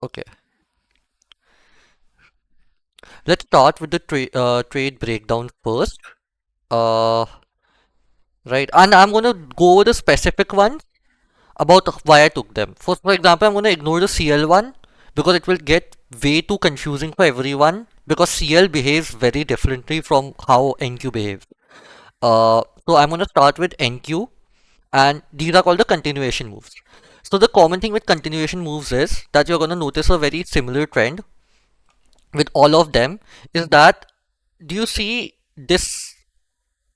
Okay, let's start with the trade breakdown first. Uh, right, and I'm gonna go over the specific one about why I took them. For example, I'm gonna ignore the CL one because it will get way too confusing for everyone because CL behaves very differently from how NQ behaves. So I'm gonna start with NQ, and these are called the continuation moves. So the common thing with continuation moves is that you're gonna notice a very similar trend with all of them is that do you see this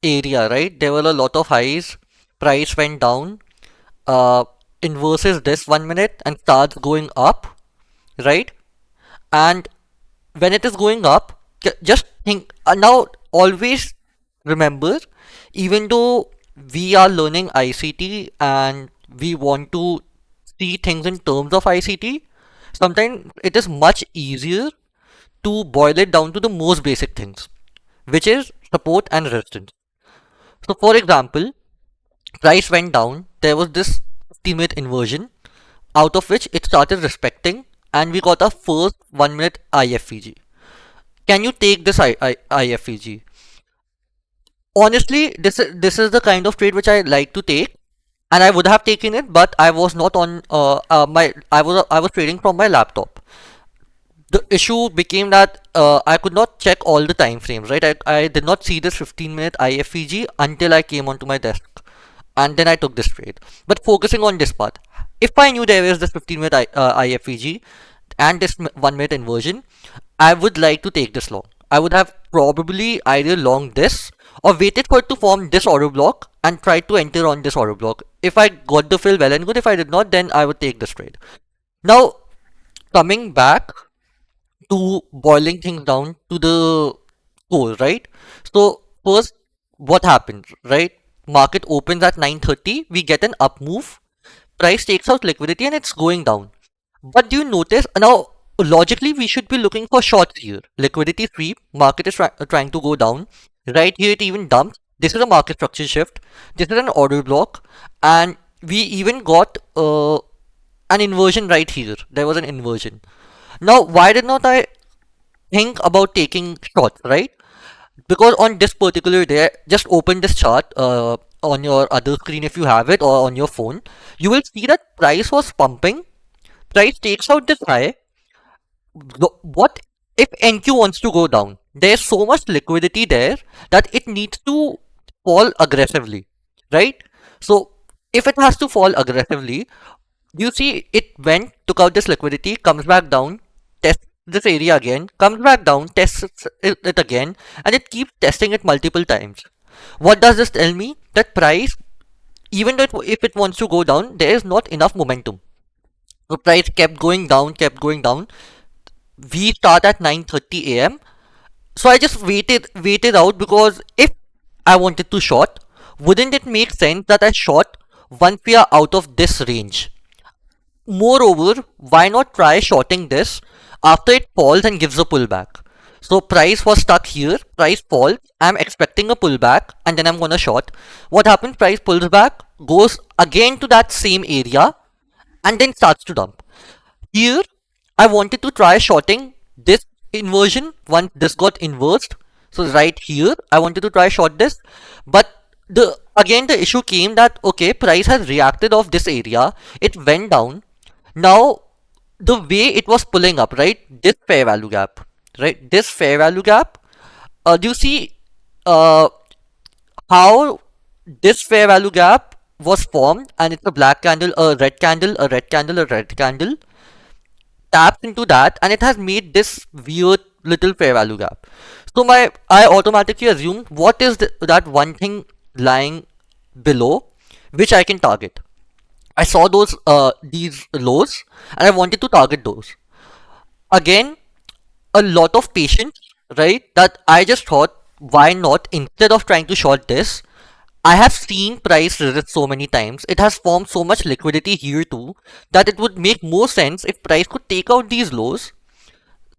area, right? There were a lot of highs, price went down, uh, inverses this 1 minute and starts going up, right? And when it is going up, just think now, always remember, even though we are learning ICT and we want to see things in terms of ICT, sometimes it is much easier to boil it down to the most basic things, which is support and resistance. So, for example, price went down, there was this 50-minute inversion, out of which it started respecting, and we got our first 1 minute IFVG. Can you take this IFVG? Honestly, this is the kind of trade which I like to take, and I would have taken it, but I was not on my I was trading from my laptop. The issue became that I could not check all the time frames, right? I did not see this 15-minute IFVG until I came onto my desk, and then I took this trade. But focusing on this part, if I knew there was this 15-minute IFVG and this 1 minute inversion, I would like to take this long. I would have probably either long this or waited for it to form this order block and tried to enter on this order block. If I got the fill, well and good. If I did not, then I would take this trade. Now, coming back to boiling things down to the core, right? So first, what happens, right? Market opens at 9:30, we get an up move, price takes out liquidity and it's going down. But do you notice now? Logically, we should be looking for shorts here. Liquidity sweep, market is trying to go down. Right here, it even dumps. This is a market structure shift. This is an order block, and we even got an inversion right here. There was an inversion. Now, why did not I think about taking shots, right? Because on this particular day, just open this chart on your other screen if you have it or on your phone. You will see that price was pumping. Price takes out this high. What if NQ wants to go down? There's so much liquidity there that it needs to fall aggressively, right? So if it has to fall aggressively, you see it went, took out this liquidity, comes back down, tests this area again, comes back down, tests it again, and it keeps testing it multiple times. What does this tell me? That price, even though if it wants to go down, there is not enough momentum. The price kept going down, kept going down. We start at 9:30 a.m. So I just waited out because if I wanted to short, wouldn't it make sense that I short once we are out of this range? Moreover, why not try shorting this after it falls and gives a pullback? So price was stuck here, price falls, I'm expecting a pullback and then I'm gonna short. What happens? Price pulls back, goes again to that same area and then starts to dump. Here, I wanted to try shorting this inversion once this got inversed. So right here, I wanted to try short this, but the issue came that okay, price has reacted off this area, it went down. Now the way it was pulling up, right? This fair value gap, right? This fair value gap. Do you see uh, how this fair value gap was formed? And it's a black candle, a red candle, a red candle, a red candle taps into that and it has made this weird little fair value gap. So I automatically assumed what is that one thing lying below which I can target. I saw these lows and I wanted to target those. Again, a lot of patience, right? That I just thought, why not instead of trying to short this? I have seen price resist so many times. It has formed so much liquidity here too that it would make more sense if price could take out these lows,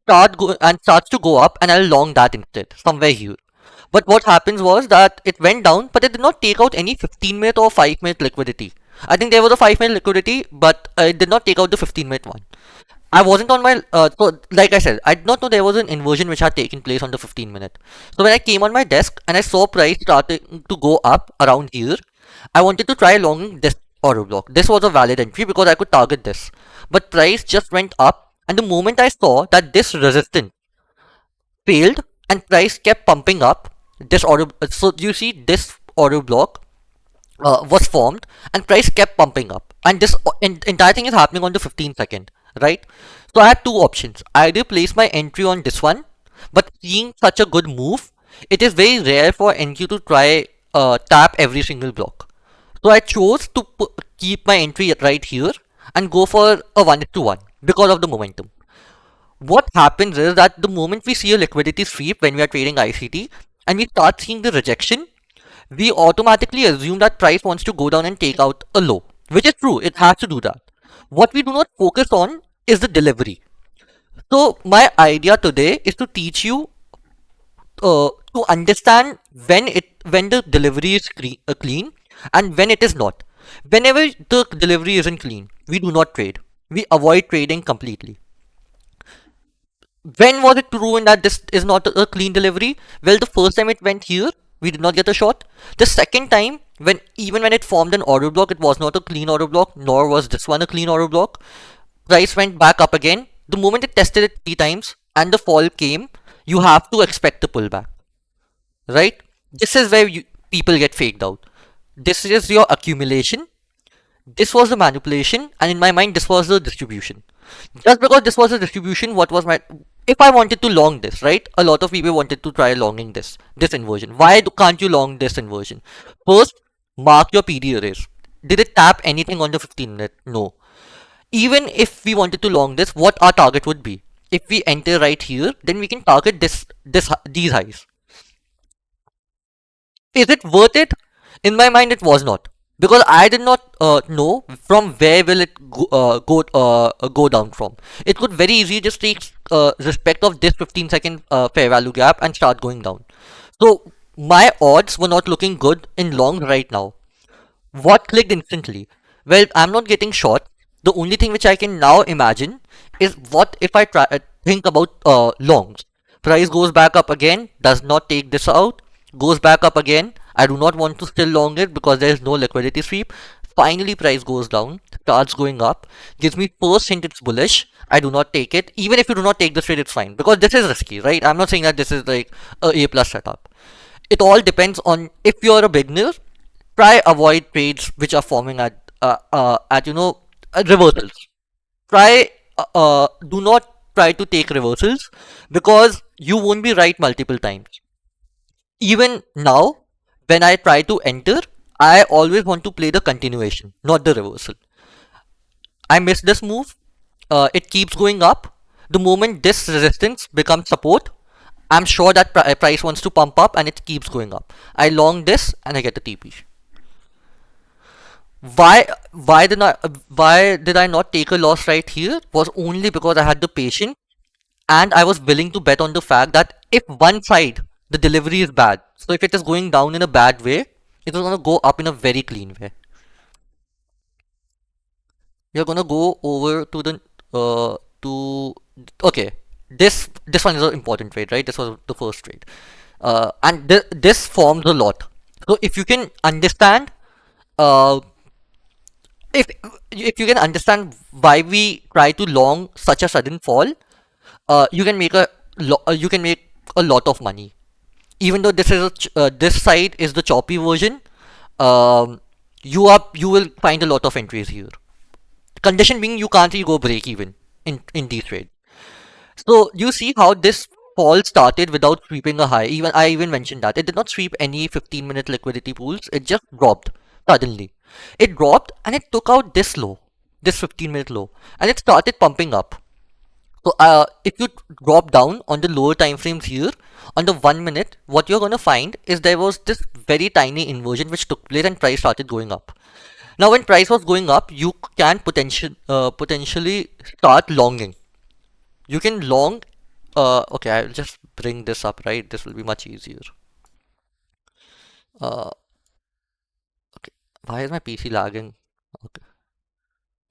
starts to go up, and I'll long that instead somewhere here. But what happens was that it went down, but it did not take out any 15-minute or 5-minute liquidity. I think there was a 5-minute liquidity, but it did not take out the 15-minute one. I wasn't on my, so like I said, I did not know there was an inversion which had taken place on the 15 minute. So when I came on my desk and I saw price starting to go up around here, I wanted to try longing this order block. This was a valid entry because I could target this. But price just went up, and the moment I saw that this resistance failed and price kept pumping up, this order, so you see this order block was formed and price kept pumping up, and this entire thing is happening on the 15 second, right? So I had two options: either place my entry on this one, but seeing such a good move, it is very rare for NQ to try tap every single block. So I chose to keep my entry right here and go for a 1:1 because of the momentum. What happens is that the moment we see a liquidity sweep when we are trading ICT and we start seeing the rejection, we automatically assume that price wants to go down and take out a low, which is true, it has to do that. What we do not focus on is the delivery. So my idea today is to teach you to understand when the delivery is clean and when it is not. Whenever the delivery isn't clean, we do not trade. We avoid trading completely. When was it proven that this is not a clean delivery? Well, the first time it went here, we did not get a shot. The second time, when even when it formed an order block, it was not a clean order block, nor was this one a clean order block. Price went back up again. The moment it tested it 3 times and the fall came, you have to expect a pullback, right? This is where people get faked out. This is your accumulation. This was the manipulation, and in my mind, this was the distribution. Just because this was a distribution, what was my, if I wanted to long this, right? A lot of people wanted to try longing this inversion. Why can't you long this inversion? First, mark your PD arrays. Did it tap anything on the 15 minute? No. Even if we wanted to long this, what our target would be? If we enter right here, then we can target these highs. Is it worth it? In my mind, it was not, because I did not know from where will it go down from. It could very easily just take respect of this 15 second fair value gap and start going down. So my odds were not looking good in long right now. What clicked instantly? Well, I'm not getting short. The only thing which I can now imagine is what if I try think about longs. Price goes back up again, does not take this out, goes back up again. I do not want to still long it because there is no liquidity sweep. Finally, price goes down, starts going up, gives me first hint it's bullish. I do not take it. Even if you do not take the trade, it's fine because this is risky, right? I'm not saying that this is like a plus setup. It all depends on, if you're a beginner, try avoid trades which are forming at reversals. Try do not try to take reversals because you won't be right multiple times. Even now, when I try to enter, I always want to play the continuation, not the reversal. I missed this move. It keeps going up. The moment this resistance becomes support, I'm sure that price wants to pump up and it keeps going up. I long this and I get a TP. Why did I not take a loss right here? Was only because I had the patience and I was willing to bet on the fact that if one side the delivery is bad, so if it is going down in a bad way, it is going to go up in a very clean way. You're going to go over to the to okay. This one is an important trade, right? This was the first trade, and this forms a lot. So if you can understand, uh, if you can understand why we try to long such a sudden fall, you can make you can make a lot of money. Even though this side is the choppy version, um, you will find a lot of entries here. Condition being you can't really go break even in these trades. So you see how this fall started without sweeping a high. Even I even mentioned that it did not sweep any 15-minute liquidity pools. It just dropped suddenly. It dropped and it took out this low, this 15-minute low, and it started pumping up. So if you drop down on the lower time frames here, on the 1 minute, what you're gonna find is there was this very tiny inversion which took place and price started going up. Now, when price was going up, you can potentially start longing. You can long. Okay, I'll just bring this up. Right, this will be much easier. Uh, okay. Why is my PC lagging? Okay,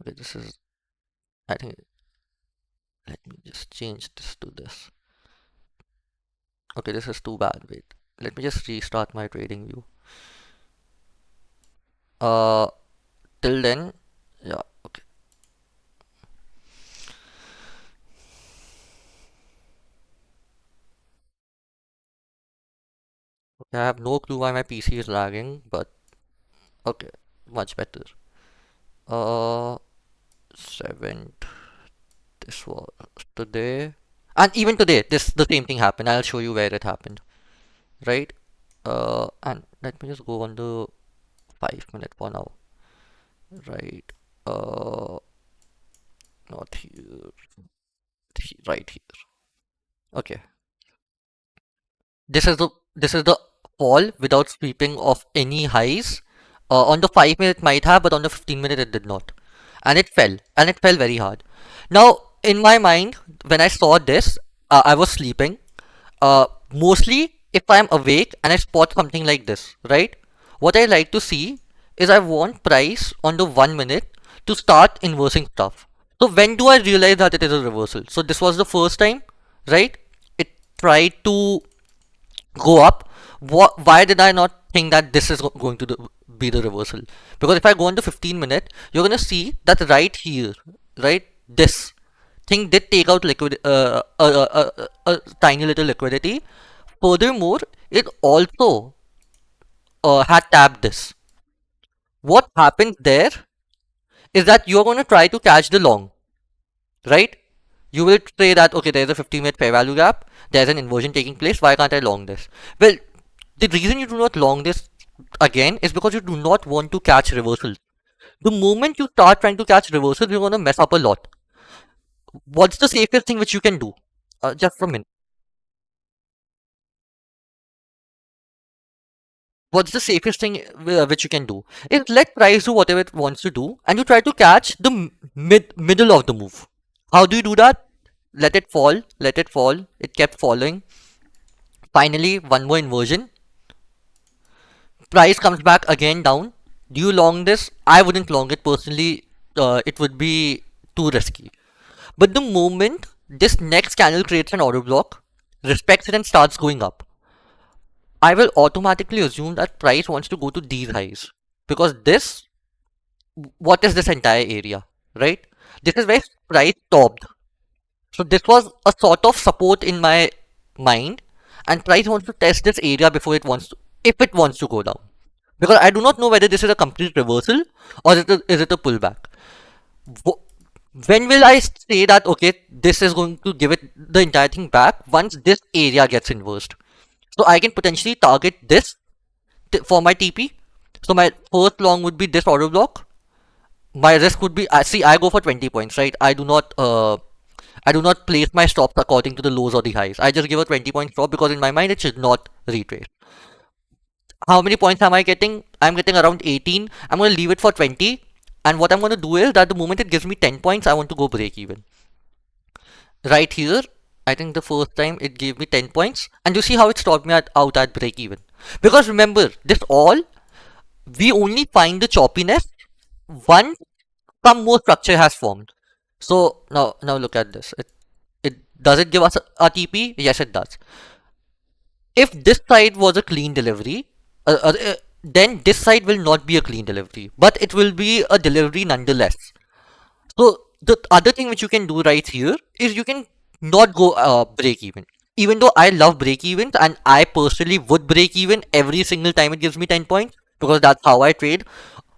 okay. This is. I think. Let me just change this to this. Okay, this is too bad. Wait. Let me just restart my trading view. Uh, till then, yeah, okay. Okay, I have no clue why my PC is lagging, but okay, much better. Uh, 7th, this was today. And even today, this the same thing happened. I'll show you where it happened, right? And let me just go on the 5 minute for now, right? Uh, not here, right here. Okay, this is the fall without sweeping of any highs. On the 5 minute it might have, but on the 15 minute it did not, and it fell very hard. Now, in my mind, when I saw this, I was sleeping. Mostly, if I'm awake and I spot something like this, right? What I like to see is I want price on the 1 minute to start inversing stuff. So when do I realize that it is a reversal? So this was the first time, right? It tried to go up. Why did I not think that this is going to be the reversal? Because if I go into 15 minute, you're gonna see that right here, right, this thing did take out a tiny little liquidity. Furthermore, it also had tapped this. What happens there is that you're going to try to catch the long, right? You will say that, okay, there's a 15-minute fair value gap, there's an inversion taking place, why can't I long this? Well, the reason you do not long this again is because you do not want to catch reversals. The moment you start trying to catch reversals, you're going to mess up a lot. What's the safest thing which you can do? Just for a minute. What's the safest thing which you can do? Is let price do whatever it wants to do, and you try to catch the middle of the move. How do you do that? Let it fall, let it fall. It kept falling. Finally, one more inversion. Price comes back again down. Do you long this? I wouldn't long it personally. It would be too risky. But the moment this next candle creates an order block, respects it and starts going up, I will automatically assume that price wants to go to these highs. Because this, what is this entire area, right? This is where price stopped. So this was a sort of support in my mind, and price wants to test this area before it wants to, if it wants to go down. Because I do not know whether this is a complete reversal or is it a pullback. When will I say that, okay, this is going to give it the entire thing back? Once this area gets inversed. So I can potentially target this for my TP. So my first long would be this order block. My risk would be, see, I go for 20 points, right? I do not place my stops according to the lows or the highs. I just give a 20-point stop because in my mind it should not retrace. How many points am I getting? I'm getting around 18. I'm going to leave it for 20. And what I'm going to do is that the moment it gives me 10 points, I want to go break even. Right here, I think the first time it gave me 10 points. And you see how it stopped me out at break even. Because remember, this all, we only find the choppiness once some more structure has formed. So now look at this. It does it give us a TP? Yes, it does. If this side was a clean delivery, then this side will not be a clean delivery, but it will be a delivery nonetheless. So the other thing which you can do right here is you can not go break even. Even though I love break evens and I personally would break even every single time it gives me 10 points because that's how I trade.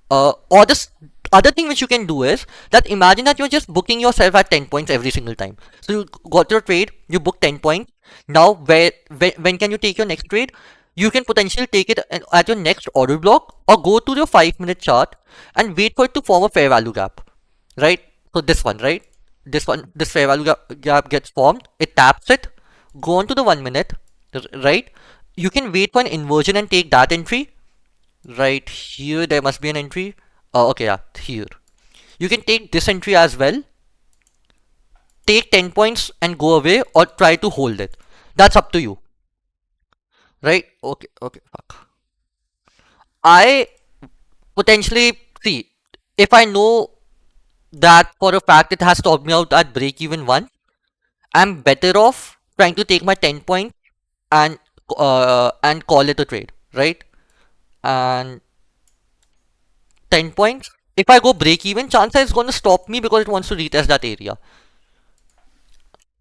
Or this other thing which you can do is that imagine that you're just booking yourself at 10 points every single time. So you got your trade, you book 10 points. Now when can you take your next trade? You can potentially take it at your next order block or go to your 5 minute chart and wait for it to form a fair value gap. Right? So this one, right? This fair value gap gets formed, it taps it, go on to the 1 minute, right? You can wait for an inversion and take that entry. Right here, there must be an entry. Okay, yeah, here. You can take this entry as well. Take 10 points and go away or try to hold it. That's up to you. Right? Okay, fuck. I potentially, see, if I know that for a fact it has stopped me out at break even 1, I'm better off trying to take my 10 points and call it a trade, right? And 10 points. If I go break even, chances is going to stop me because it wants to retest that area.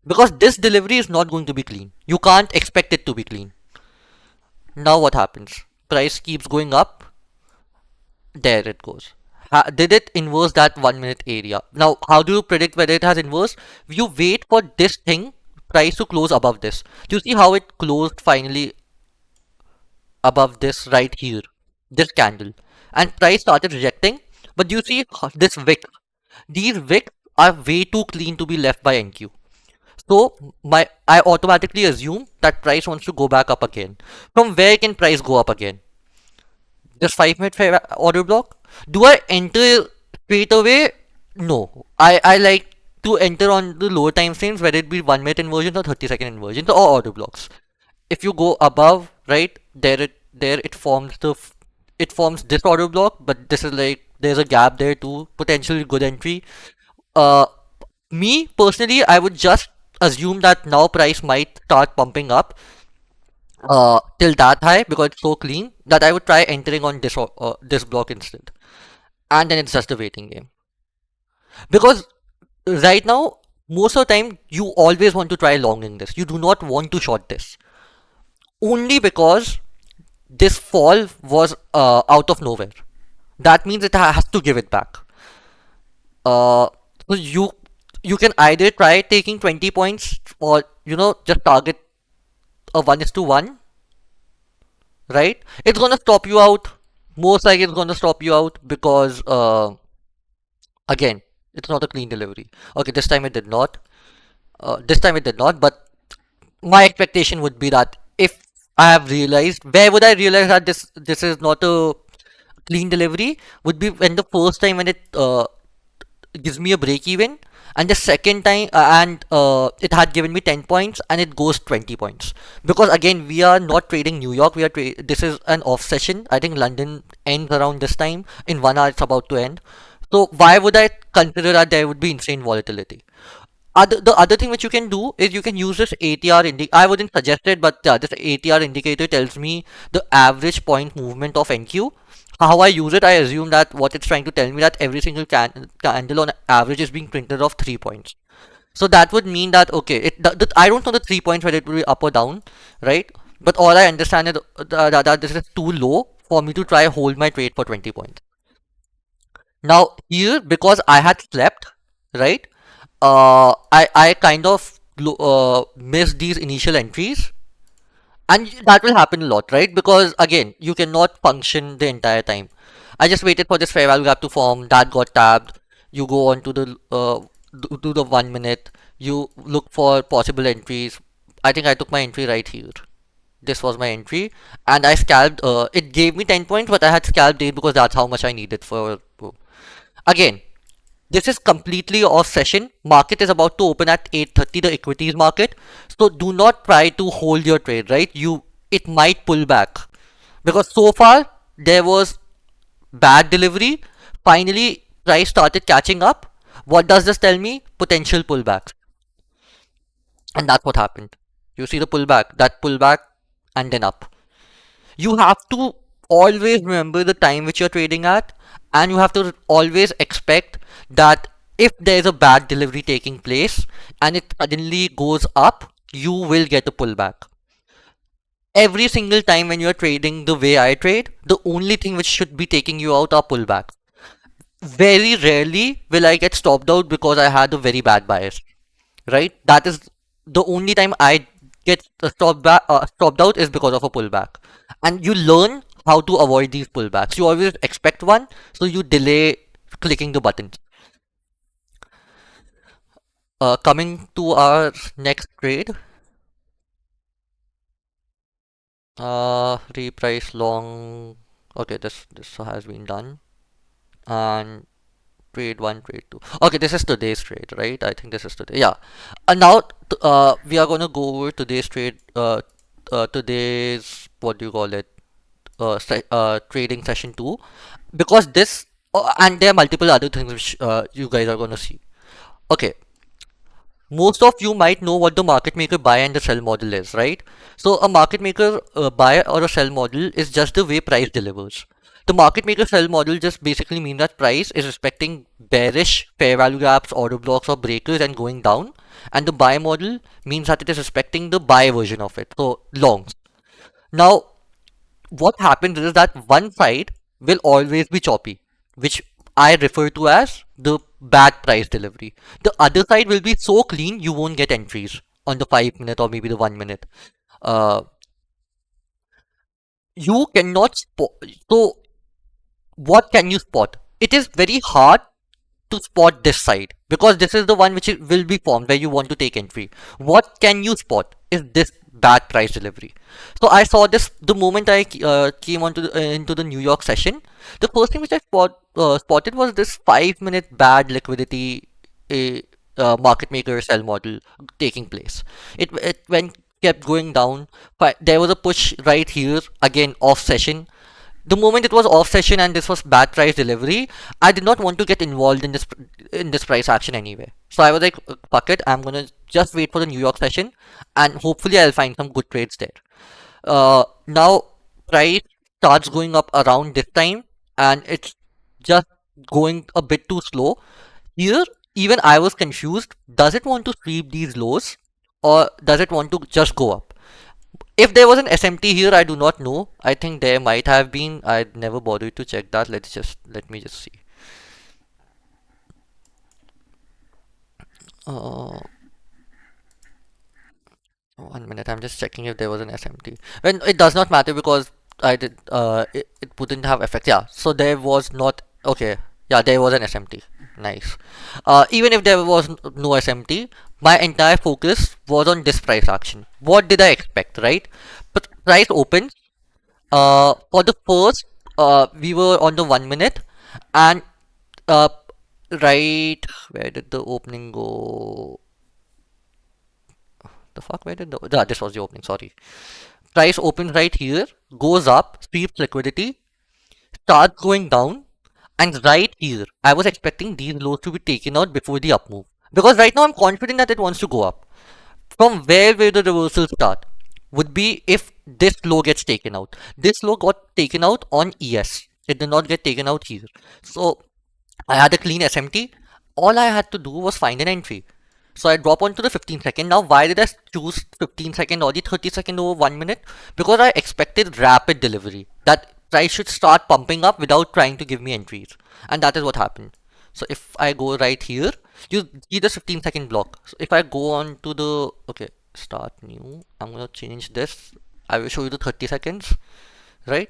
Because this delivery is not going to be clean. You can't expect it to be clean. Now what happens? Price keeps going up. There it goes. Did it inverse that 1 minute area? Now, how do you predict whether it has inversed? You wait for this thing, price to close above this. Do you see how it closed finally above this right here? This candle. And price started rejecting. But do you see this wick? These wicks are way too clean to be left by NQ. So I automatically assume that price wants to go back up again. From where can price go up again? Just 5 minute fair order block. Do I enter straight away? No. I like to enter on the lower time frames, whether it be 1 minute inversions or 30-second inversions or order blocks. If you go above, right there it forms it forms this order block, but this is like there's a gap there too, potentially good entry. Uh, Me personally, I would just assume that now price might start pumping up till that high because it's so clean that I would try entering on this block instead, and then it's just a waiting game. Because right now, most of the time, you always want to try longing this. You do not want to short this, only because this fall was out of nowhere. That means it has to give it back. Uh, so you can either try taking 20 points or just target a 1:1, right? It's gonna stop you out. Most likely it's gonna stop you out because again, it's not a clean delivery. Okay, this time it did not. This time it did not, but my expectation would be that if I have realized, where would I realize that this is not a clean delivery? Would be when the first time when it gives me a break even, and the second time and it had given me 10 points and it goes 20 points, because again we are not trading New York, this is an off session. I think London ends around this time. In 1 hour it's about to end. So why would I consider that there would be insane volatility? The other thing which you can do is you can use this ATR indicator. I wouldn't suggest it, but yeah, this ATR indicator tells me the average point movement of NQ. How I use it, I assume that what it's trying to tell me that every single candle on average is being printed off 3 points. So that would mean that okay, I don't know the 3 points whether it will be up or down, right? But all I understand is that this is too low for me to try hold my trade for 20 points. Now here, because I had slept, right? I kind of missed these initial entries, and that will happen a lot, right? Because again, you cannot function the entire time. I just waited for this fair value gap to form. That got tapped. You go on to the 1 minute. You look for possible entries. I think I took my entry right here. This was my entry, and I scalped. It gave me 10 points, but I had scalped it because that's how much I needed for. Again, this is completely off session. Market is about to open at 8:30, the equities market. So do not try to hold your trade, right? It might pull back. Because so far there was bad delivery. Finally, price started catching up. What does this tell me? Potential pullback. And that's what happened. You see the pullback, that pullback, and then up. You have to always remember the time which you're trading at, and you have to always expect that if there is a bad delivery taking place and it suddenly goes up, you will get a pullback. Every single time when you're trading the way I trade, the only thing which should be taking you out are pullbacks. Very rarely will I get stopped out because I had a very bad bias, right? That is the only time I get stopped out is because of a pullback. And you learn how to avoid these pullbacks. You always expect one, so you delay clicking the buttons. Coming to our next trade, reprice long. Okay, this has been done, and trade one, trade two. Okay, this is today's trade, right? I think this is today. Yeah. And now we are gonna go over today's trade. Today's, what do you call it? Trading session 2, because this and there are multiple other things which you guys are gonna see. Okay, Most of you might know what the market maker buy and the sell model is, right? So a market maker buy or a sell model is just the way price delivers. The market maker sell model just basically means that price is respecting bearish fair value gaps, order blocks, or breakers and going down. And the buy model means that it is respecting the buy version of it, so longs. Now, what happens is that one side will always be choppy, which I refer to as the bad price delivery. The other side will be so clean you won't get entries on the 5 minute or maybe the 1 minute. Uh, you cannot spot. So, what can you spot? It is very hard to spot this side because this is the one which will be formed where you want to take entry. What can you spot is this bad price delivery. So I saw this the moment I came onto into the New York session. The first thing which I spotted was this 5 minute bad liquidity market maker sell model taking place. It went kept going down. But there was a push right here again off session. The moment it was off session and this was bad price delivery, I did not want to get involved in this price action anyway. So I was like, fuck it, I'm gonna just wait for the New York session and hopefully I'll find some good trades there. Now price starts going up around this time and it's just going a bit too slow. Here, even I was confused. Does it want to sweep these lows or does it want to just go up? If there was an SMT here, I do not know. I think there might have been. I never bothered to check that. Let me just see. Uh, 1 minute. I'm just checking if there was an SMT. When it does not matter because I did. It wouldn't have effect. Yeah. So there was not. Okay. Yeah, there was an SMT. Nice. Even if there was no SMT, my entire focus was on this price action. What did I expect, right? But price opens. For the first, we were on the 1 minute, and uh, right, where did the opening go? The fuck, where did the, yeah, this was the opening, sorry. Price opens right here, goes up, sweeps liquidity, starts going down, and right here, I was expecting these lows to be taken out before the up move. Because right now I'm confident that it wants to go up. From where will the reversal start? Would be if this low gets taken out. This low got taken out on ES. It did not get taken out here. So I had a clean SMT. All I had to do was find an entry. So I drop onto the 15 second. Now why did I choose 15 second or the 30 second over 1 minute? Because I expected rapid delivery. That price should start pumping up without trying to give me entries. And that is what happened. So if I go right here, you see the 15-second block. So if I go on to the, okay, start new, I'm gonna change this. I will show you the 30 seconds, right?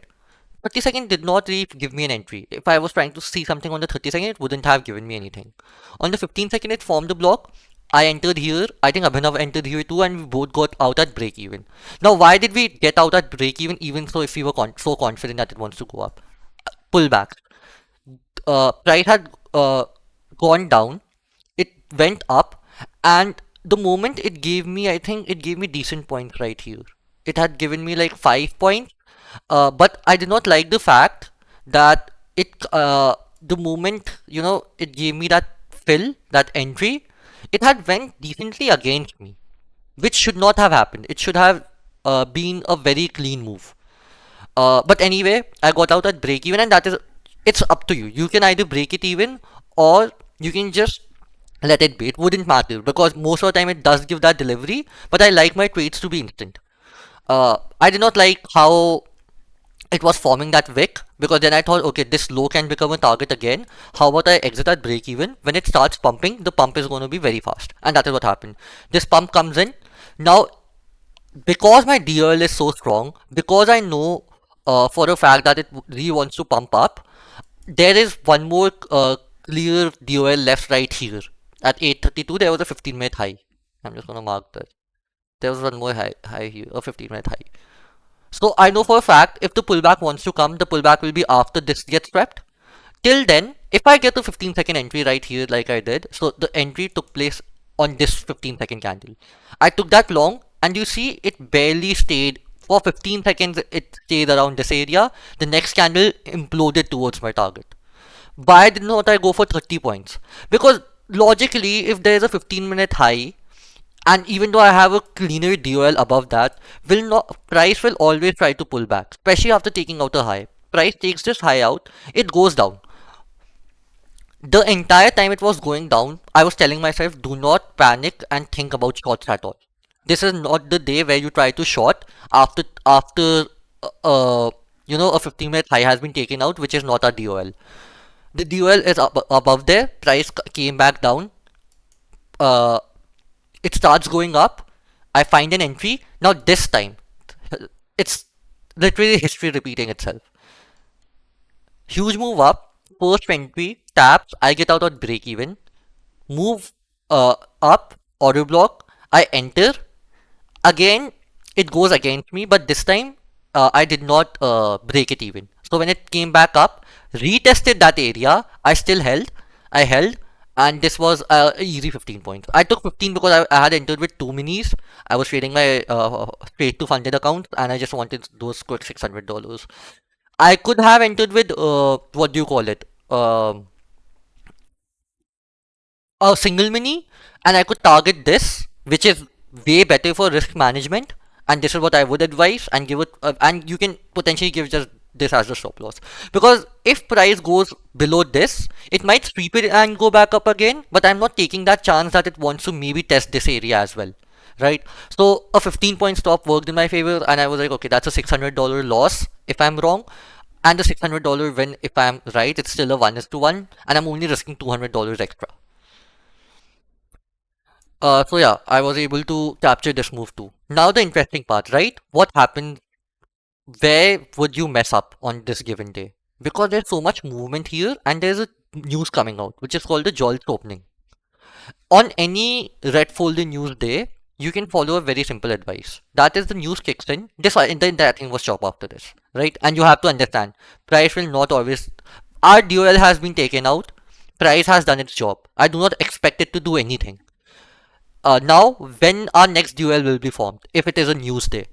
30 second did not really give me an entry. If I was trying to see something on the 30 second, it wouldn't have given me anything. On the 15 second, it formed the block. I entered here. I think Abhinav entered here too, and we both got out at break even. Now, why did we get out at break even? Even so, if we were so confident that it wants to go up, pullback. Price had gone down, it went up, and the moment it gave me, I think it gave me decent points right here. It had given me like 5 points, but I did not like the fact that the moment it gave me that fill, that entry, it had went decently against me, which should not have happened. It should have been a very clean move. But anyway, I got out at break even, and that is, it's up to you. You can either break it even or you can just let it be. It wouldn't matter because most of the time it does give that delivery, but I like my trades to be instant. I did not like how it was forming that wick because then I thought, okay, this low can become a target again. How about I exit at break even? When it starts pumping, the pump is going to be very fast, and that is what happened. This pump comes in. Now, because my DL is so strong, because I know for a fact that it really wants to pump up, there is one more clear DOL left right here. At 8:32, there was a 15-minute high. I'm just gonna mark that. There was one more high here, a 15-minute high. So I know for a fact if the pullback wants to come, the pullback will be after this gets swept. Till then, if I get a 15-second entry right here like I did, so the entry took place on this 15-second candle. I took that long, and you see it barely stayed. For 15 seconds, it stayed around this area. The next candle imploded towards my target. Why did not I go for 30 points? Because logically, if there is a 15-minute high, And even though I have a cleaner DOL above that, will not price will always try to pull back, especially after taking out a high. Price takes this high out, it goes down. The entire time it was going down, I was telling myself, do not panic and think about shorts at all. This is not the day where you try to short after a 15-minute high has been taken out, which is not a DOL. The DOL is above there. Price came back down. Uh, it starts going up. I find an entry. Now this time, it's literally history repeating itself. Huge move up. First entry taps. I get out at break even. Move up. Order block. I enter. Again, it goes against me, but this time I did not break it even. So when it came back up, retested that area, I still held. I held, and this was easy 15 points. I took 15 because I had entered with 2 minis. I was trading my straight to funded account, and I just wanted those quick $600. I could have entered with what do you call it? A single mini, and I could target this, which is way better for risk management. And this is what I would advise, and give it. And you can potentially give just this as the stop loss, because if price goes below this, it might sweep it and go back up again. But I'm not taking that chance that it wants to maybe test this area as well, right? So a 15-point stop worked in my favor, and I was like, okay, that's a $600 loss if I'm wrong, and the $600 win if I'm right. It's still a 1:1, and I'm only risking $200 extra. So yeah, I was able to capture this move too. Now the interesting part, right? What happened? Where would you mess up on this given day? Because there's so much movement here, and there's a news coming out, which is called the JOLTS opening. On any red folder news day, you can follow a very simple advice. That is, the news kicks in. The entire thing was chopped after this, right? And you have to understand, price will not always. Our DOL has been taken out. Price has done its job. I do not expect it to do anything. Now, when our next duel will be formed, if it is a news day,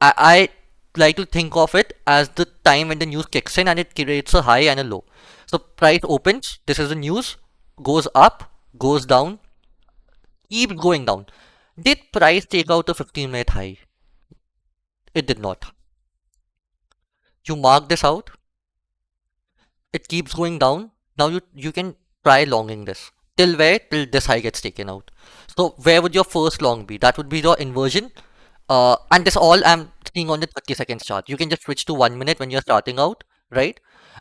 I like to think of it as the time when the news kicks in and it creates a high and a low. So price opens, this is the news, goes up, goes down, keeps going down. Did price take out a 15-minute high? It did not. You mark this out, it keeps going down. Now you can try longing this. Till where? Till this high gets taken out. So where would your first long be? That would be your inversion. And this all I'm seeing on the 30 seconds chart. You can just switch to 1 minute when you're starting out, right?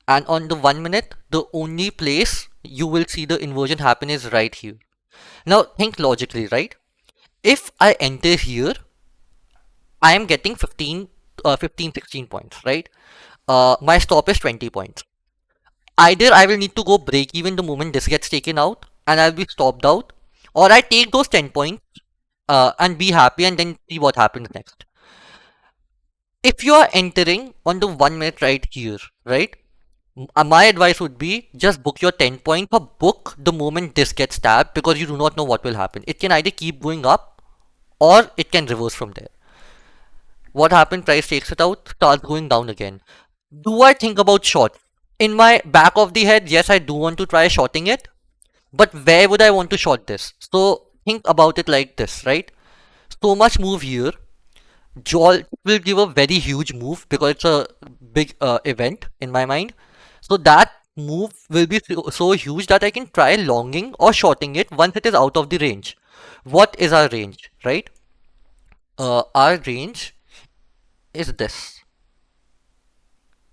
And on the 1 minute, the only place you will see the inversion happen is right here. Now think logically, right? If I enter here, I am getting 16 points, right? My stop is 20 points. Either I will need to go break even the moment this gets taken out, and I'll be stopped out, or I take those 10 points and be happy and then see what happens next. If you are entering on the 1 minute right here, right? My advice would be just book your 10 points or book the moment this gets tapped, because you do not know what will happen. It can either keep going up or it can reverse from there. What happened? Price takes it out, starts going down again. Do I think about short? In my back of the head, yes, I do want to try shorting it, but where would I want to short this? So think about it like this, right? So much move here. Jolt will give a very huge move because it's a big event in my mind. So that move will be so huge that I can try longing or shorting it once it is out of the range. What is our range, right? Our range is this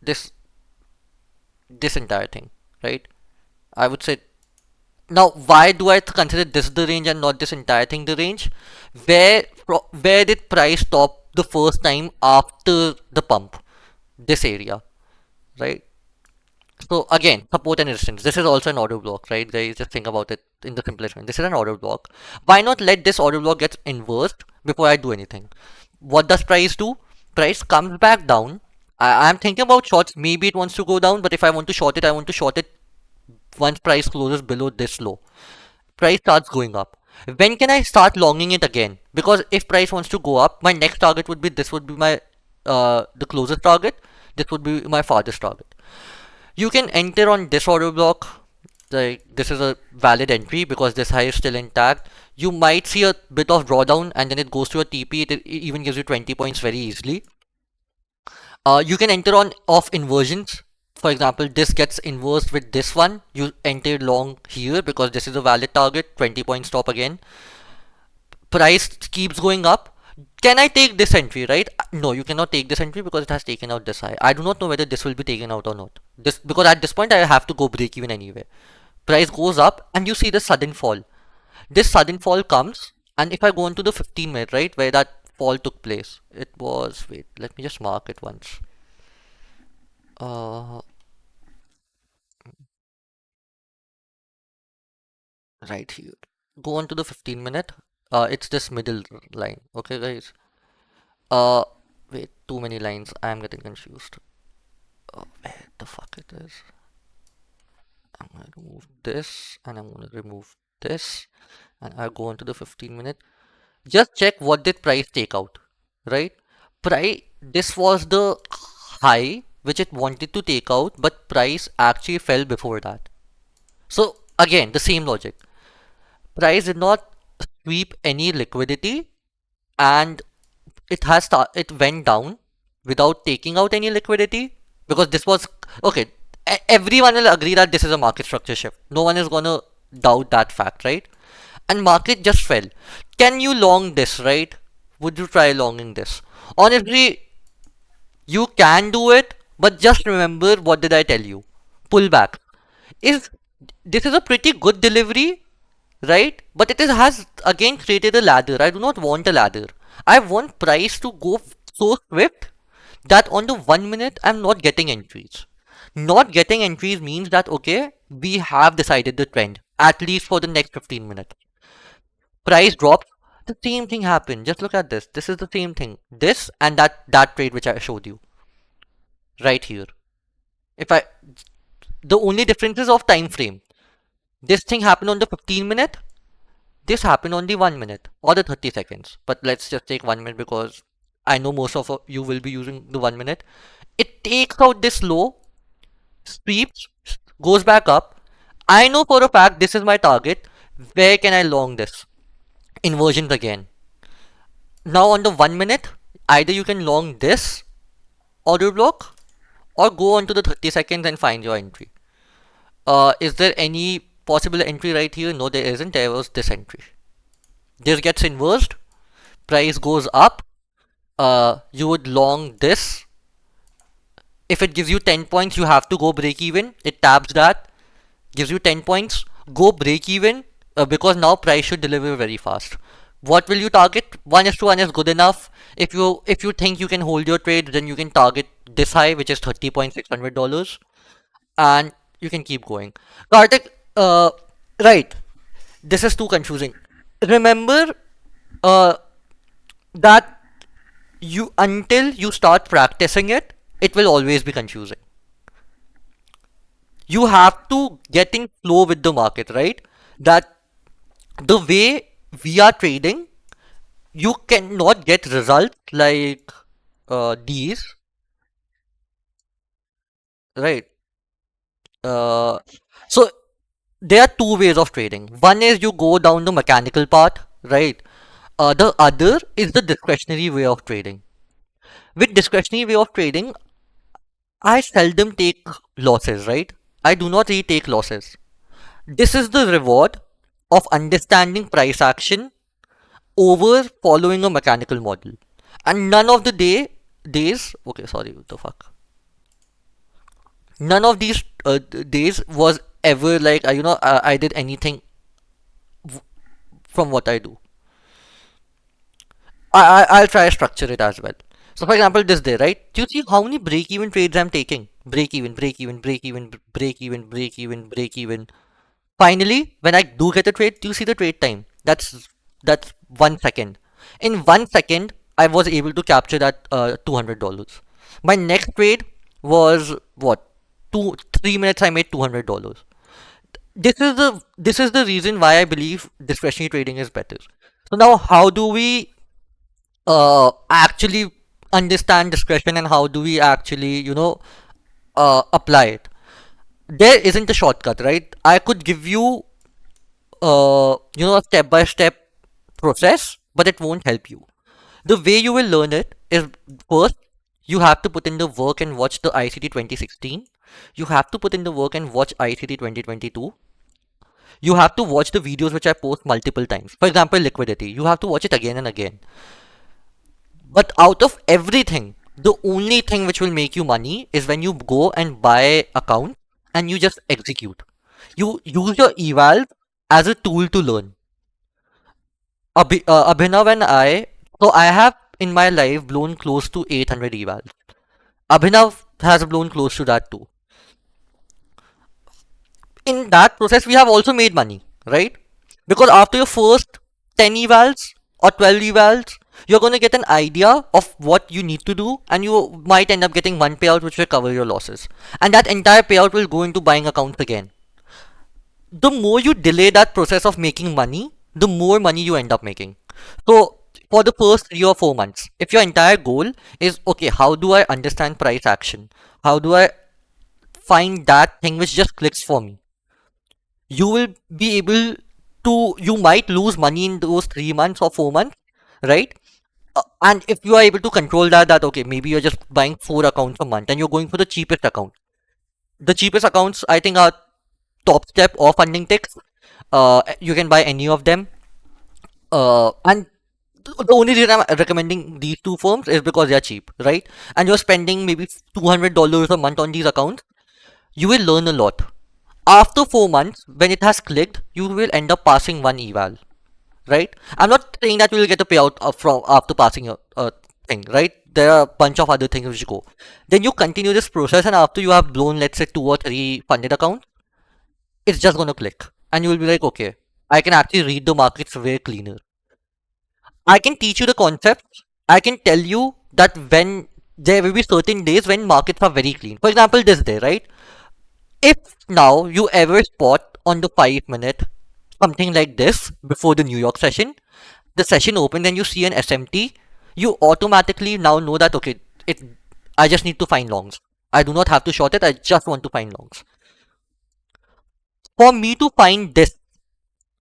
this entire thing, right? I would say. Now, why do I consider this the range and not this entire thing the range? Where did price stop the first time after the pump? This area, right? So again, support and resistance. This is also an order block, right? Guys, just think about it in the simplest way. This is an order block. Why not let this order block get inversed before I do anything? What does price do? Price comes back down. I'm thinking about shorts. Maybe it wants to go down, but if I want to short it, I want to short it once price closes below this low. Price starts going up. When can I start longing it again? Because if price wants to go up, my next target would be, this would be my the closest target. This would be my farthest target. You can enter on this order block. Like, this is a valid entry because this high is still intact. you might see a bit of drawdown and then it goes to a TP. It even gives you 20 points very easily. You can enter on off inversions. For example, this gets inversed with this one. You enter long here because this is a valid target. 20 point stop again. Price keeps going up. Can I take this entry, right? No, you cannot take this entry because it has taken out this high. I do not know whether this will be taken out or not. This because at this point I have to go break even anyway. Price goes up and you see the sudden fall. This sudden fall comes, and if I go into the 15 minute, right, where that fall took place, it was, wait, let me just mark it once. Uh, right here. Go on to the 15 minute. It's this middle line. Okay, guys. Uh, wait, too many lines. I'm getting confused. Where the fuck it is? I'm gonna remove this, and I'm gonna remove this, and I'll go on to the 15 minute. Just check what did price take out, right? Price, this was the high which it wanted to take out, but price actually fell before that. So again, the same logic. Price did not sweep any liquidity, and it went down without taking out any liquidity because this was okay. Everyone will agree that this is a market structure shift. No one is gonna doubt that fact, right? And market just fell. Can you long this, right? Would you try longing this? Honestly, you can do it, but just remember, what did I tell you? Pull back. Is This is a pretty good delivery, right? But it has again created a ladder. I do not want a ladder. I want price to go so swift that on the 1 minute I'm not getting entries. Not getting entries means that okay, we have decided the trend, at least for the next 15 minutes. Price drops, the same thing happened. Just look at this. This is the same thing. This and that trade which I showed you right here. If I The only difference is of time frame. This thing happened on the 15 minute. This happened on the 1 minute or the 30 seconds. But let's just take 1 minute because I know most of you will be using the 1 minute. It takes out this low, sweeps, goes back up. I know for a fact this is my target. Where can I long this? Inversions again. Now on the 1 minute, either you can long this order block or go on to the 30 seconds and find your entry. Is there any possible entry right here? No, there isn't. There was this entry. This gets inversed. Price goes up. You would long this. If it gives you 10 points, you have to go break even. It taps that. Gives you 10 points. Go break even because now price should deliver very fast. What will you target? 1:1 is good enough. If you think you can hold your trade, then you can target this high, which is $30,600, and you can keep going. Kartik, right. This is too confusing. Remember that until you start practicing it, it will always be confusing. You have to get in flow with the market, right? That the way we are trading, you cannot get results like these, right? Uh, so there are two ways of trading. One is you go down the mechanical path, right? The other is the discretionary way of trading. With discretionary way of trading, I seldom take losses, right? I do not really take losses. This is the reward of understanding price action over following a mechanical model. And none of the days, okay, sorry, what the fuck? None of these days was ever like, I did anything from what I do. I'll try to structure it as well. So for example, this day, right? Do you see how many break-even trades I'm taking? Break even, break even, break even, break even, break even, break even. Finally, when I do get a trade, do you see the trade time? That's 1 second. In 1 second, I was able to capture that $200. My next trade was what? 3 minutes. I made $200. This is the reason why I believe discretionary trading is better. So now, how do we actually understand discretion and how do we actually apply it? There isn't a shortcut, right? I could give you a step by step process, but it won't help you. The way you will learn it is, first, you have to put in the work and watch the ICT 2016. You have to put in the work and watch ICT 2022. You have to watch the videos which I post multiple times. For example, liquidity. You have to watch it again and again. But out of everything, the only thing which will make you money is when you go and buy account and you just execute. You use your eval as a tool to learn. Abhinav and I have in my life blown close to 800 evals. Abhinav has blown close to that too. In that process, we have also made money, right? Because after your first 10 evals or 12 evals, you're going to get an idea of what you need to do, and you might end up getting one payout which will cover your losses. And that entire payout will go into buying accounts again. The more you delay that process of making money, the more money you end up making. So, for the first 3 or 4 months, if your entire goal is, okay, how do I understand price action? How do I find that thing which just clicks for me? You will be able to, you might lose money in those 3 months or 4 months, right? And if you are able to control that, okay, maybe you're just buying 4 accounts a month and you're going for the cheapest account. The cheapest accounts, I think, are Top Step or Funding Ticks. You can buy any of them. And the only reason I'm recommending these two firms is because they are cheap, right? And you're spending maybe $200 a month on these accounts. You will learn a lot. After 4 months, when it has clicked, you will end up passing one eval, right? I'm not saying that you will get a payout from after passing a thing, right? There are a bunch of other things which go. Then you continue this process, and after you have blown, let's say, 2 or 3 funded accounts, it's just gonna click, and you will be like, okay, I can actually read the markets way cleaner. I can teach you the concepts. I can tell you that when there will be certain days when markets are very clean. For example, this day, right? If now you ever spot on the 5 minute something like this before the New York session, the session opens and you see an SMT, you automatically now know that, okay, I just need to find longs. I do not have to short it, I just want to find longs. For me to find this,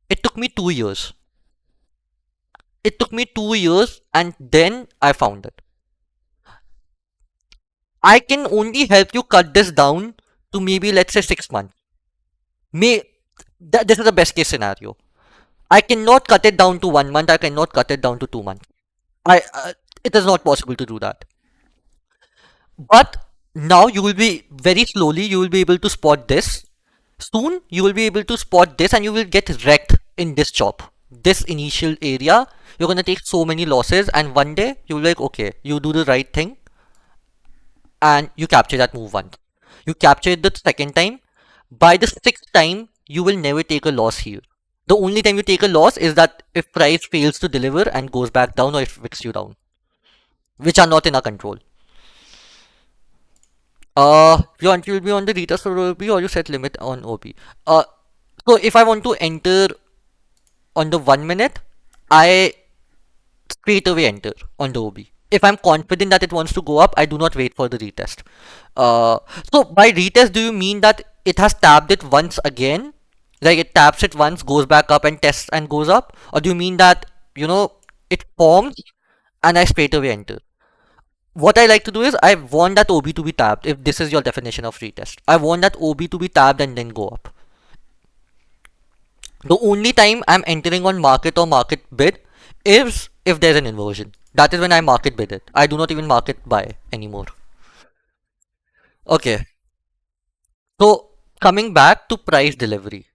it took me 2 years. It took me 2 years and then I found it. I can only help you cut this down to maybe, let's say, 6 months. This is the best case scenario. I cannot cut it down to 1 month. I cannot cut it down to 2 months. It is not possible to do that. But now you will be very slowly, you will be able to spot this. Soon you will be able to spot this and you will get wrecked in this chop. This initial area, you're going to take so many losses, and one day you will be like, okay, you do the right thing and you capture that move once. You capture it the second time. By the 6th time, you will never take a loss here. The only time you take a loss is that if price fails to deliver and goes back down, or it wicks you down, which are not in our control. You want to be on the retest or OB, or you set limit on OB. So if I want to enter on the 1 minute, I straight away enter on the OB. If I'm confident that it wants to go up, I do not wait for the retest. So by retest, do you mean that it has tapped it once again? Like it taps it once, goes back up and tests and goes up? Or do you mean that, it forms and I straight away enter? What I like to do is I want that OB to be tapped, if this is your definition of retest. I want that OB to be tapped and then go up. The only time I'm entering on market or market bid is if there's an inversion. That is when I market bid it. I do not even market buy anymore. Okay. So coming back to price delivery.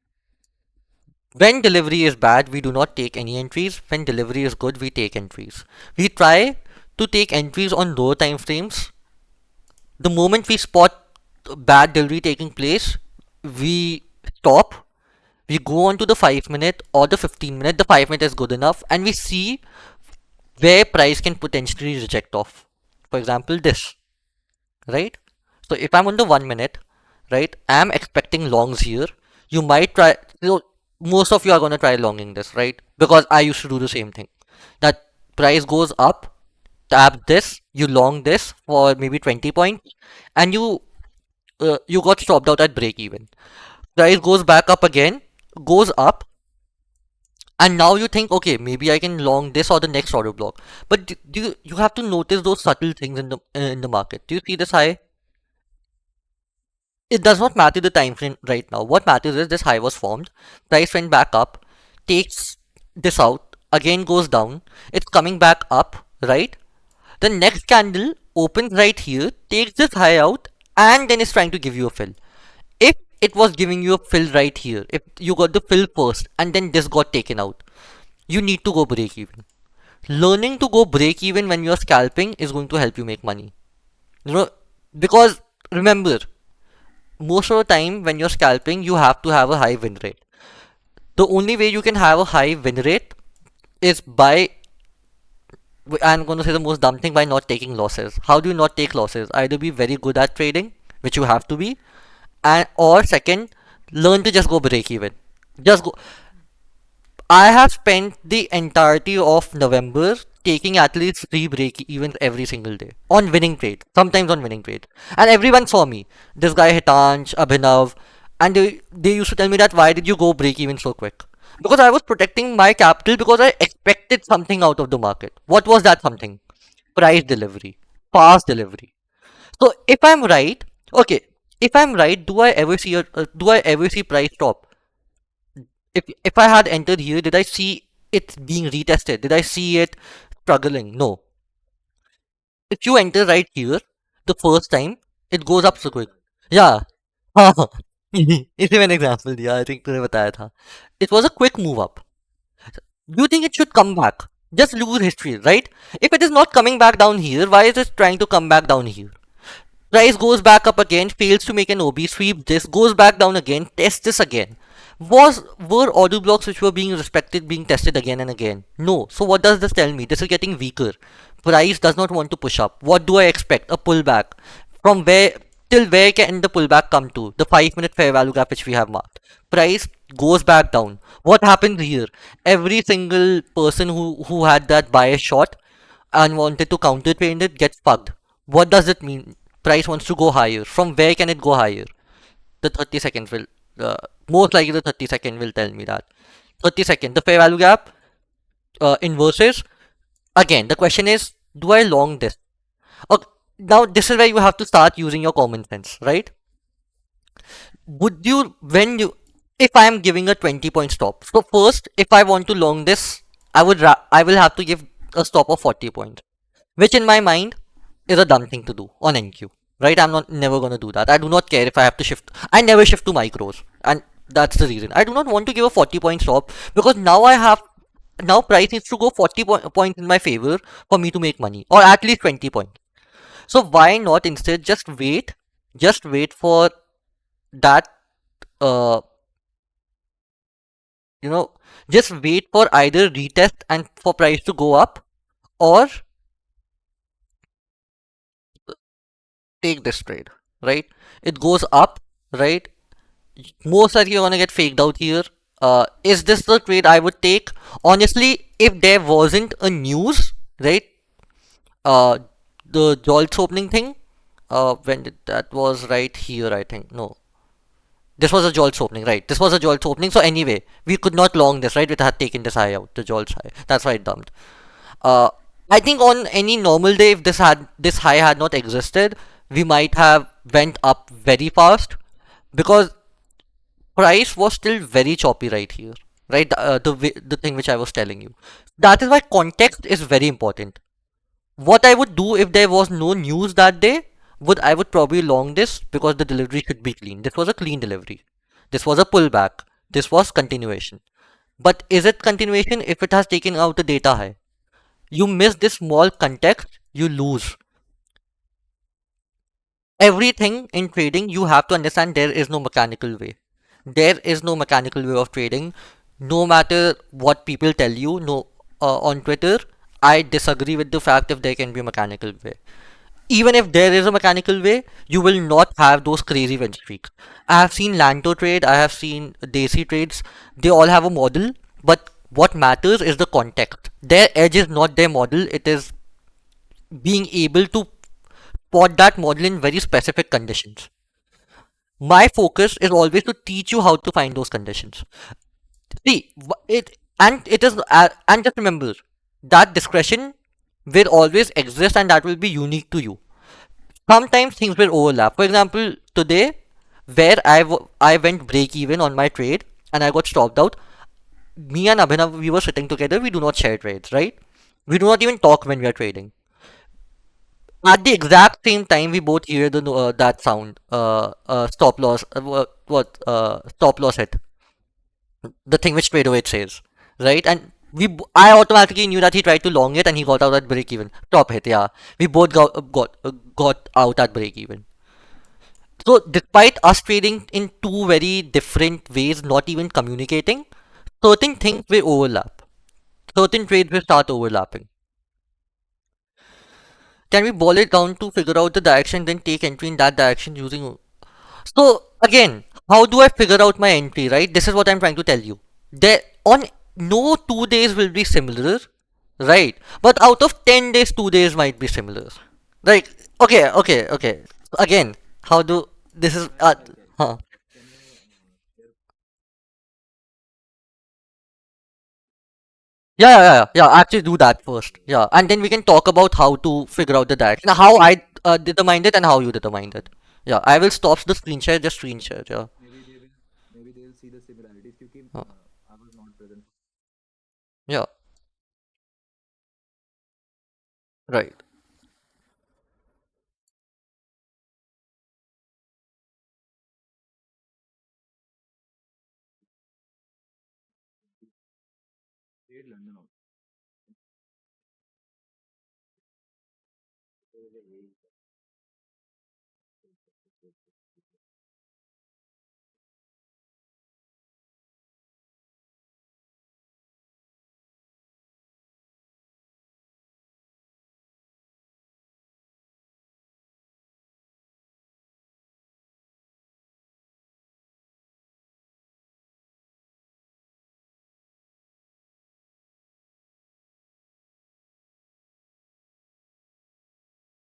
When delivery is bad, we do not take any entries. When delivery is good, we take entries. We try to take entries on lower time frames. The moment we spot bad delivery taking place, we stop. We go on to the 5 minute or the 15 minute. The 5 minute is good enough, and we see where price can potentially reject off. For example, this, right? So if I'm on the 1 minute, right, I'm expecting longs here. You might try, most of you are going to try longing this, right? Because I used to do the same thing. That price goes up, tap this, you long this for maybe 20 points, and you got stopped out at break even. Price goes back up again, goes up, And now you think, okay, maybe I can long this or the next order block. But you have to notice those subtle things in the market. Do you see this high? It does not matter the time frame right now. What matters is this high was formed, price went back up, takes this out, again goes down, it's coming back up, right? The next candle opens right here, takes this high out, and then is trying to give you a fill. If it was giving you a fill right here, if you got the fill first and then this got taken out, you need to go break even. Learning to go break even when you're scalping is going to help you make money. You know, because remember, most of the time when you're scalping, you have to have a high win rate. The only way you can have a high win rate is by, I'm going to say the most dumb thing, by not taking losses. How do you not take losses? Either be very good at trading, which you have to be, and or second, learn to just go break even. Just go. I have spent the entirety of November taking at least 3 break evens every single day on winning trade, sometimes on winning trade. And everyone saw me. This guy Hitansh, Abhinav, and they used to tell me that why did you go break even so quick? Because I was protecting my capital because I expected something out of the market. What was that something? Price delivery, fast delivery. So if I'm right, okay, if I'm right, do I ever see price drop? If I had entered here, did I see it being retested? Did I see it struggling? No. If you enter right here, the first time, it goes up so quick. Yeah. हाँ इसी मैंने example दिया I think तूने बताया था it was a quick move up. Do you think it should come back? Just lose history, right? If it is not coming back down here, why is it trying to come back down here? Price goes back up again, fails to make an OB, sweep this, goes back down again, test this again. Were order blocks which were being respected being tested again and again? No. So what does this tell me? This is getting weaker. Price does not want to push up. What do I expect? A pullback. From where till where can the pullback come to? The 5 minute fair value gap which we have marked. Price goes back down. What happens here? Every single person who had that bias shot and wanted to counter trade it gets fucked. What does it mean? Price wants to go higher. From where can it go higher? The 30 seconds will, most likely the 30-second will tell me that. 30-second, the fair value gap inverses. Again, the question is, do I long this? Okay, now this is where you have to start using your common sense, right? Would you, when you, if I am giving a 20-point stop, so first, if I want to long this, I will have to give a stop of 40 points, which in my mind is a dumb thing to do on NQ. Right? I'm not never gonna do that. I do not care if I have to shift. I never shift to micros, and that's the reason. I do not want to give a 40-point stop because now price needs to go 40 points in my favor for me to make money, or at least 20 points. So why not instead just wait for that, uh, you know, just wait for either retest and for price to go up, or take this trade, right? It goes up, right? Most likely you're gonna get faked out here. Is this the trade I would take? Honestly, if there wasn't a news, right? Uh, the Jolts opening thing, when did that was right here, I think. No, this was a Jolts opening, right? This was a Jolts opening. So anyway, we could not long this, right? We had taken this high out, the Jolts high. That's why it dumped. Uh, I think on any normal day, if this high had not existed, we might have went up very fast because price was still very choppy right here, right? The thing which I was telling you. That is why context is very important. What I would do if there was no news that day, I would probably long this because the delivery should be clean. This was a clean delivery. This was a pullback. This was continuation. But is it continuation if it has taken out the data high? You miss this small context, you lose. Everything in trading, you have to understand there is no mechanical way. There is no mechanical way of trading. No matter what people tell you, no, on Twitter, I disagree with the fact if there can be a mechanical way. Even if there is a mechanical way, you will not have those crazy win streaks. I have seen Lanto trade, I have seen Desi trades. They all have a model, but what matters is the context. Their edge is not their model, it is being able to spot that model in very specific conditions. My focus is always to teach you how to find those conditions. See, And it is and just remember that discretion will always exist and that will be unique to you. Sometimes things will overlap. For example, today, where I went break even on my trade and I got stopped out, me and Abhinav, we were sitting together. We do not share trades, right? We do not even talk when we are trading. At the exact same time, we both hear the that sound, stop loss, stop loss hit, the thing which straight away it says, right? And I automatically knew that he tried to long it and he got out at break even. Top hit, yeah. We both got out at break even. So despite us trading in two very different ways, not even communicating, certain things will overlap. Certain trades will start overlapping. Can we boil it down to figure out the direction, then take entry in that direction using? So again, how do I figure out my entry, right? This is what I'm trying to tell you. There on no 2 days will be similar, right? But out of 10 days, 2 days might be similar. Right? Okay. Again, how do this is huh. Yeah. Actually, do that first. Yeah, and then we can talk about how to figure out the direction, how I determined it, and how you determined it. Yeah, I will stop the screen share. Just screen share. Yeah. Uh, yeah. Right.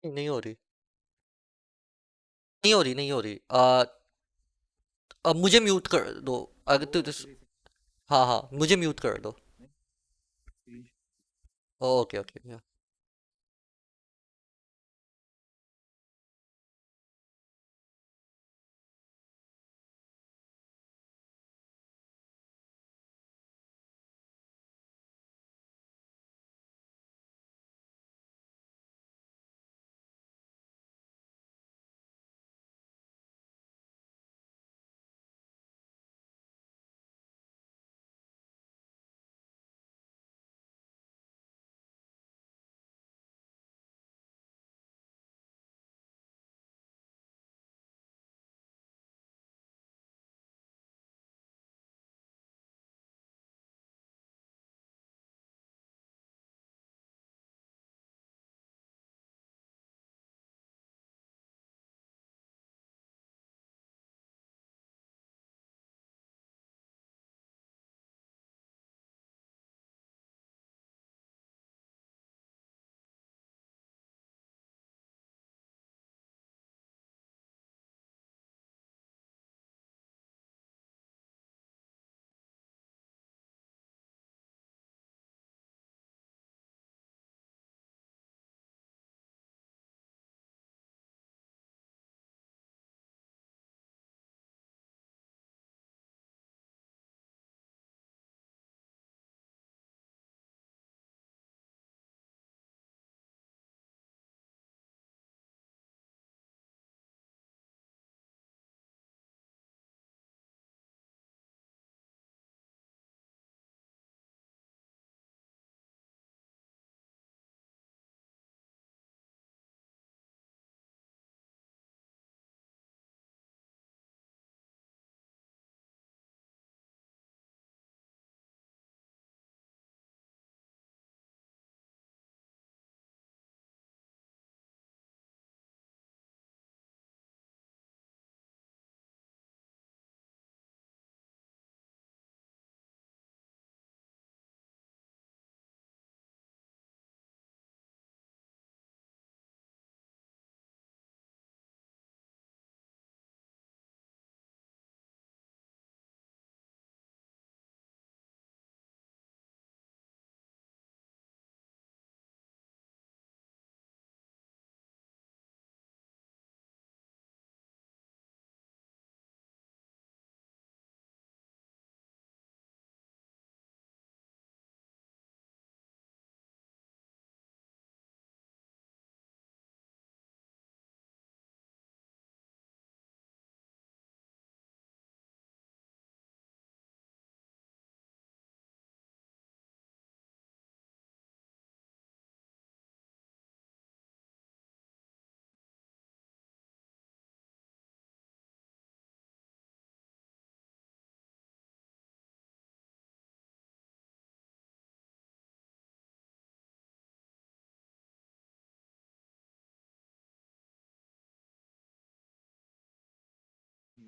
नहीं हो रही नहीं हो रही अब मुझे mute कर दो अगर तो हाँ मुझे म्यूट कर दो okay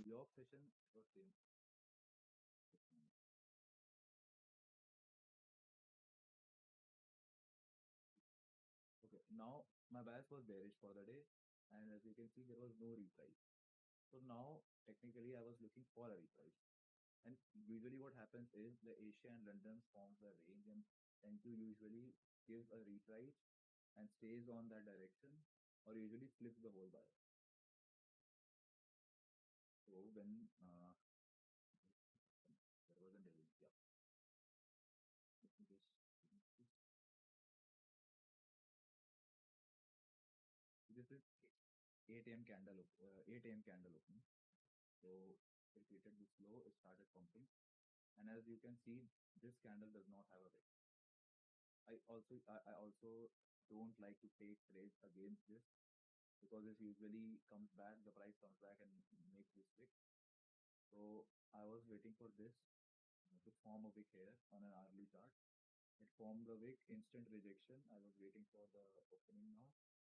Your session was same. Okay, now my bias was bearish for the day, and as you can see, there was no reprice. So now, technically, I was looking for a reprice. And usually, what happens is the Asia and London forms a range and tend to usually give a reprice and stays on that direction, or usually flips the whole bias. So when there was a delay, yeah. Let me just this is 8 a.m. candle, 8 a.m. candle opening. So it created this low, it started pumping, and as you can see, this candle does not have a wick. I also don't like to take trades against this because it usually comes back, the price comes back and makes this wick. So I was waiting for this to form a wick here on an hourly chart. It formed the wick, instant rejection. I was waiting for the opening now.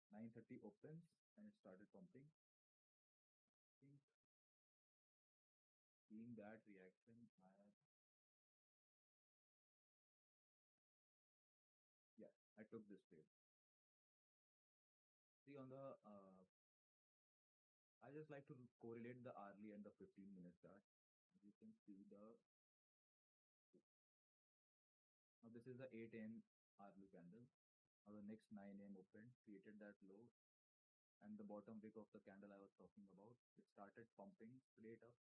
9:30 opens and it started pumping. I think seeing that reaction, yeah, I took this trade. See on the I just like to correlate the hourly and the 15-minute chart. As you can see now this is the 8 a.m. hourly candle. Now the next 9 a.m. opened, created that low, and the bottom wick of the candle I was talking about, it started pumping straight up,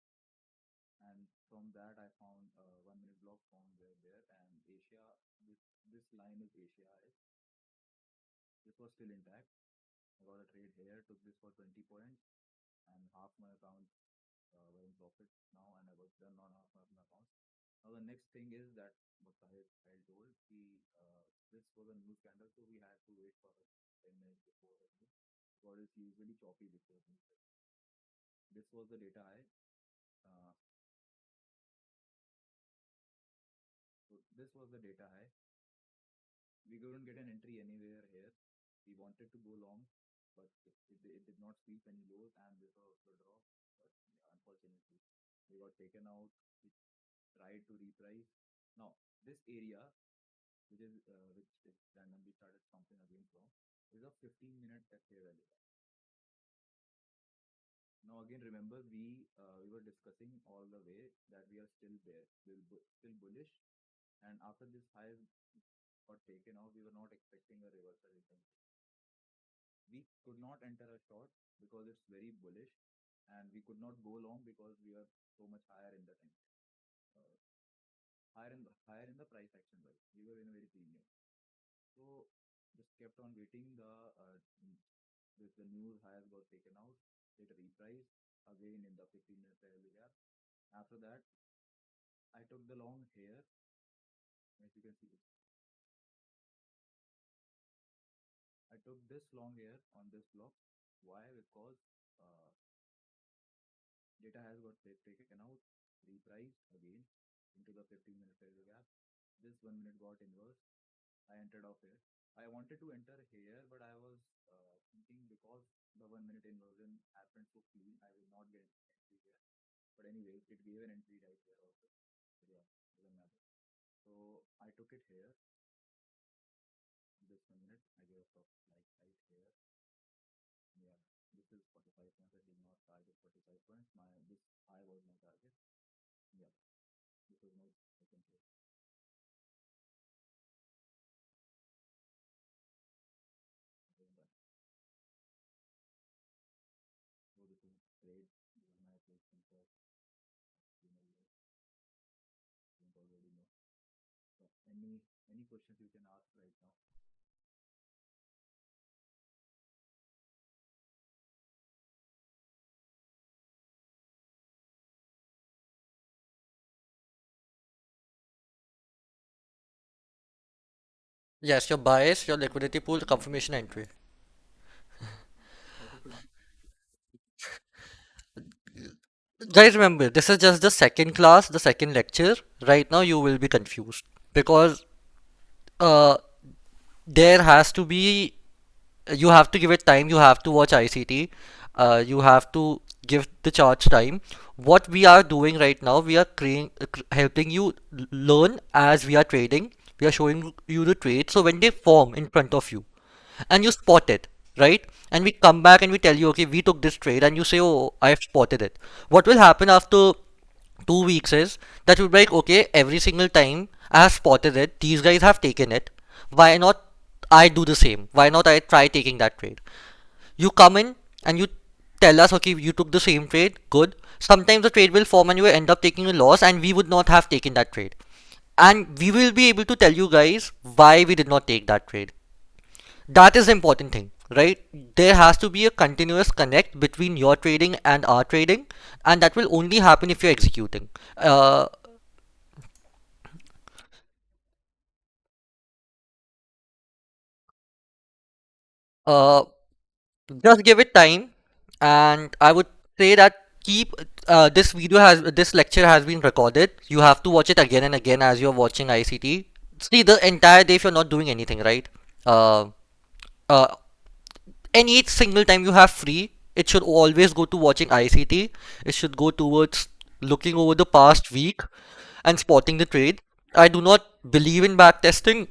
and from that I found a 1 minute block found there, and Asia, this line is Asia high. This was still intact. I got a trade here, took this for 20 points, and half my account were in profit now, and I was done on half my account. Now the next thing is that what I told this was a news candle, so we had to wait for 10 minutes before the news. Because it's usually choppy before news. This was the data high. Uh, so this was the data high. We couldn't get an entry anywhere here. We wanted to go long, but it did not sweep any lows, and this was the draw. But yeah, unfortunately, we got taken out. We tried to reprice. Now this area, which is randomly started something again from, is a 15-minute FA value. Now again, remember we were discussing all the way that we are still there, still bullish, and after this high got taken out, we were not expecting a reversal. We could not enter a short because it's very bullish, and we could not go long because we are so much higher in the time, uh, higher in the price action wise. We were in a very premium, so just kept on waiting. The news has got taken out. It repriced again in the 15-minute parallel gap. After that, I took the long here. As you can see, I took this long here on this block. Why? Because uh, data has got taken out, repriced again into the 15-minute parallel gap. This 1 minute got inverse. I entered off here. I wanted to enter here, but I was thinking because the 1 minute inversion happened so clean, I will not get entry here. But anyways, it gave an entry right here also. So yeah, doesn't matter. So I took it here. This 1 minute, I gave a stop like right here. Yeah, this is 45 points. I did not target 45 points. This high was my target. Yeah, this was my second trade. So this is trade. This is my placement for years. You already know. So any questions you can ask right now? Yes, your bias, your liquidity pool, confirmation entry. Guys, remember, this is just the second class, the second lecture. Right now, you will be confused because uh, there has to be, you have to give it time, you have to watch ICT, You have to give the charts time. What we are doing right now, we are helping you learn as we are trading. We are showing you the trade. So when they form in front of you and you spot it, right? And we come back and we tell you, okay, we took this trade, and you say, oh, I've spotted it. What will happen after 2 weeks is that you'll be like, okay, every single time I have spotted it, these guys have taken it. Why not I do the same? Why not I try taking that trade? You come in and you tell us, okay, you took the same trade, good. Sometimes the trade will form and you will end up taking a loss, and we would not have taken that trade. And we will be able to tell you guys why we did not take that trade. That is the important thing, right? There has to be a continuous connect between your trading and our trading, and that will only happen if you're executing. Uh, uh, just give it time, and I would say that keep this lecture has been recorded. You have to watch it again and again as you're watching ICT. See the entire day if you're not doing anything, right? Uh, uh, any single time you have free, it should always go to watching ICT. It should go towards looking over the past week and spotting the trade. I do not believe in back testing.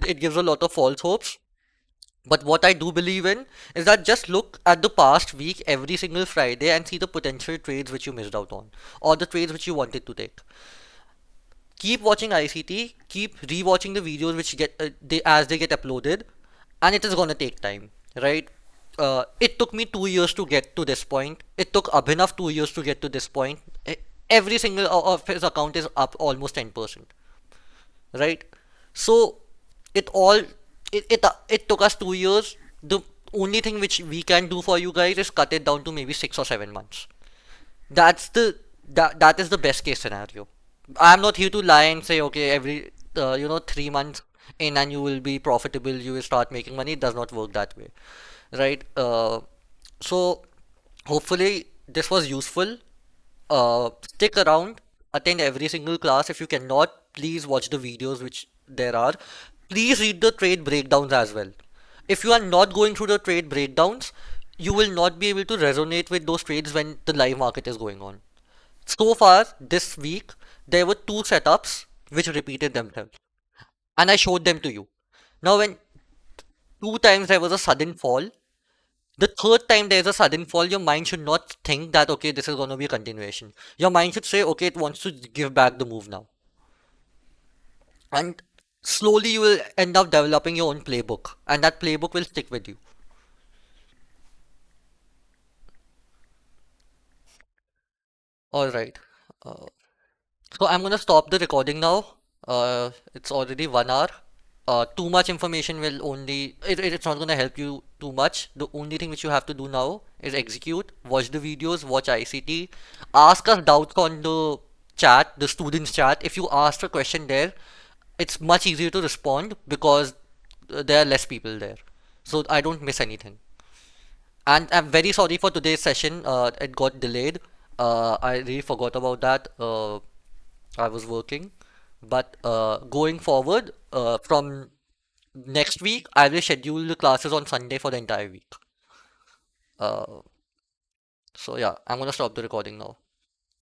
It gives a lot of false hopes. But what I do believe in is that just look at the past week every single Friday and see the potential trades which you missed out on, or the trades which you wanted to take. Keep watching ICT, keep rewatching the videos which they get uploaded, and it is gonna take time, right? It took me 2 years to get to this point. It took Abhinav 2 years to get to this point. Every single of his account is up almost 10%, right? So it all it took us 2 years. The only thing which we can do for you guys is cut it down to maybe 6 or 7 months. That's the that is the best case scenario. I'm not here to lie and say, okay, every 3 months in and you will be profitable, you will start making money. It does not work that way, right? So hopefully this was useful. Stick around, attend every single class. If you cannot, please watch the videos which there are. Please read the trade breakdowns as well. If you are not going through the trade breakdowns, you will not be able to resonate with those trades when the live market is going on. So far, this week, there were two setups which repeated themselves, and I showed them to you. Now, when two times there was a sudden fall, the third time there's a sudden fall, your mind should not think that, okay, this is going to be a continuation. Your mind should say, okay, it wants to give back the move now. And slowly you will end up developing your own playbook, and that playbook will stick with you. All right. Uh, So I'm gonna stop the recording now. It's already 1 hour. Too much information will it's not gonna help you too much. The only thing which you have to do now is execute, watch the videos, watch ICT, ask us doubts on the chat, the students chat. If you ask a question there, it's much easier to respond because there are less people there. So I don't miss anything. And I'm very sorry for today's session. It got delayed. I really forgot about that. I was working, but going forward, from next week, I will schedule the classes on Sunday for the entire week. Uh, so yeah, I'm gonna stop the recording now.